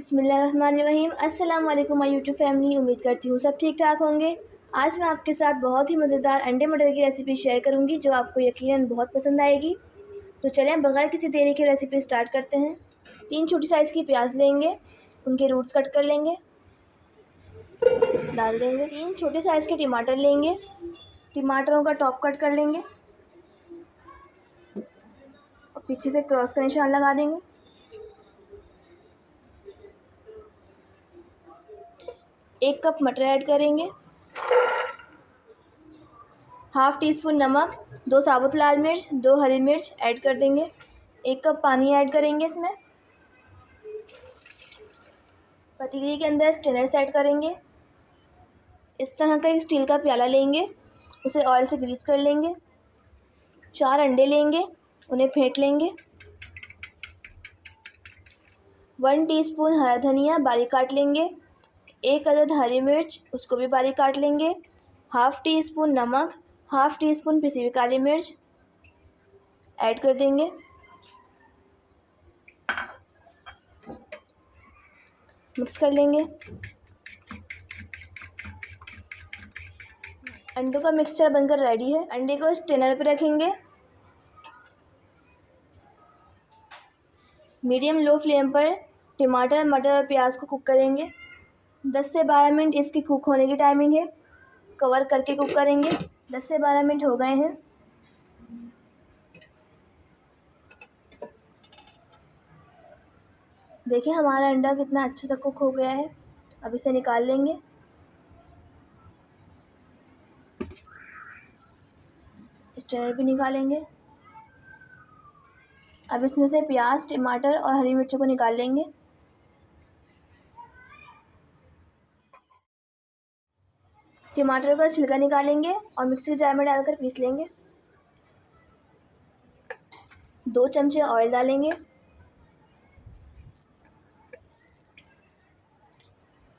बिस्मिल्लाहिर्रहमानिर्रहीम। अस्सलाम वालेकुम माय यूट्यूब फैमिली। उम्मीद करती हूँ सब ठीक ठाक होंगे। आज मैं आपके साथ बहुत ही मज़ेदार अंडे मटर की रेसिपी शेयर करूँगी जो आपको यकीनन बहुत पसंद आएगी। तो चलें बगैर किसी देरी के रेसिपी स्टार्ट करते हैं। 3 छोटी साइज़ की प्याज लेंगे, उनके रूट्स कट कर लेंगे, डाल देंगे। 3 छोटे साइज़ के टमाटर लेंगे, टमाटरों का टॉप कट कर लेंगे और पीछे से क्रॉस का निशान लगा देंगे। 1 कप मटर ऐड करेंगे, हाफ़ टी स्पून नमक, 2 साबुत लाल मिर्च, 2 हरी मिर्च ऐड कर देंगे। 1 कप पानी ऐड करेंगे इसमें। पतीली के अंदर स्ट्रेनर सेट करेंगे। इस तरह का एक स्टील का प्याला लेंगे, उसे ऑयल से ग्रीस कर लेंगे। 4 अंडे लेंगे, उन्हें फेंट लेंगे। 1 टीस्पून हरा धनिया बारीक काट लेंगे। 1 अदद हरी मिर्च, उसको भी बारीक काट लेंगे। हाफ़ टी स्पून नमक, हाफ़ टी स्पून पिसी हुई काली मिर्च ऐड कर देंगे। मिक्स कर लेंगे। अंडों का मिक्सचर बनकर रेडी है। अंडे को स्ट्रेनर पे रखेंगे। मीडियम लो फ्लेम पर टमाटर, मटर और प्याज को कुक करेंगे। 10 से 12 मिनट इसकी कुक होने की टाइमिंग है। कवर करके कुक करेंगे। 10 से 12 मिनट हो गए हैं। देखिए हमारा अंडा कितना अच्छे तक कुक हो गया है। अब इसे निकाल लेंगे। स्ट्रेनर भी निकालेंगे। अब इसमें से प्याज, टमाटर और हरी मिर्चों को निकाल लेंगे। टमाटर का छिलका निकालेंगे और मिक्सी जार में डालकर पीस लेंगे। 2 चमचे ऑयल डालेंगे।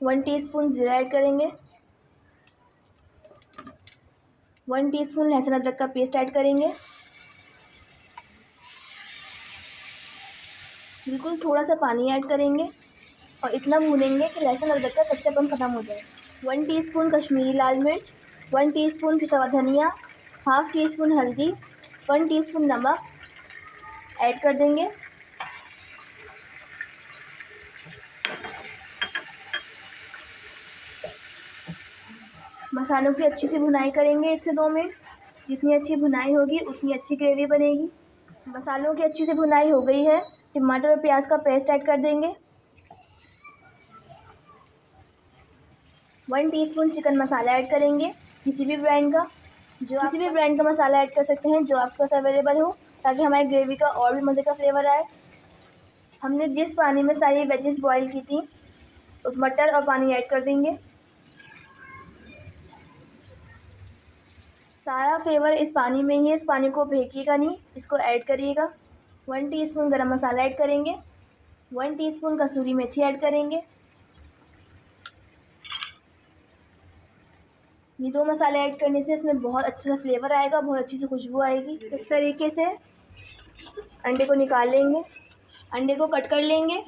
1 टीस्पून जीरा ऐड करेंगे। 1 टीस्पून लहसुन अदरक का पेस्ट ऐड करेंगे। बिल्कुल थोड़ा सा पानी ऐड करेंगे और इतना भूनेंगे कि लहसुन अदरक का कच्चापन ख़त्म हो जाए। 1 टीस्पून कश्मीरी लाल मिर्च, 1 टीस्पून पिसा हुआ धनिया, हाफ़ टी स्पून हल्दी, 1 टीस्पून नमक ऐड कर देंगे। मसालों की अच्छी सी भुनाई करेंगे 1 से 2 मिनट। जितनी अच्छी भुनाई होगी उतनी अच्छी ग्रेवी बनेगी। मसालों की अच्छी सी भुनाई हो गई है। टमाटर और प्याज का पेस्ट ऐड कर देंगे। 1 टीस्पून चिकन मसाला ऐड करेंगे, किसी भी ब्रांड का। किसी भी ब्रांड का मसाला ऐड कर सकते हैं जो आपके पास अवेलेबल हो, ताकि हमारी ग्रेवी का और भी मज़े का फ्लेवर आए। हमने जिस पानी में सारी वेजेस बॉईल की थी उस मटर और पानी ऐड कर देंगे। सारा फ्लेवर इस पानी में ही है, इस पानी को फेंकिएगा नहीं, इसको ऐड करिएगा। 1 टीस्पून गरम मसाला ऐड करेंगे। 1 टीस्पून कसूरी मेथी ऐड करेंगे। ये 2 मसाले ऐड करने से इसमें बहुत अच्छा सा फ्लेवर आएगा, बहुत अच्छी सी खुशबू आएगी। इस तरीके से अंडे को निकाल लेंगे। अंडे को कट कर लेंगे।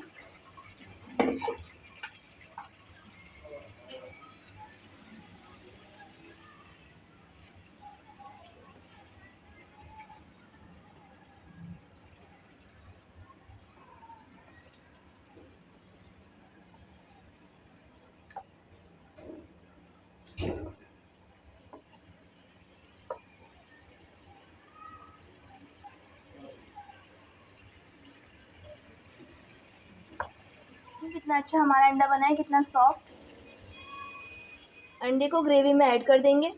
कितना अच्छा हमारा अंडा बना है, कितना सॉफ्ट। अंडे को ग्रेवी में ऐड कर देंगे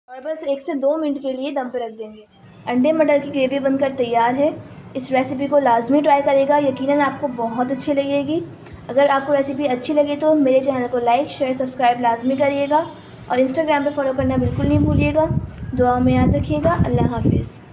और बस 1 से 2 मिनट के लिए दम पर रख देंगे। अंडे मटर की ग्रेवी बनकर तैयार है। इस रेसिपी को लाजमी ट्राई करेगा, यकीनन आपको बहुत अच्छी लगेगी। अगर आपको रेसिपी अच्छी लगे तो मेरे चैनल को लाइक, शेयर, सब्सक्राइब लाजमी करिएगा और इंस्टाग्राम पे फॉलो करना बिल्कुल नहीं भूलिएगा। दुआ में याद रखिएगा। अल्लाह हाफिज़।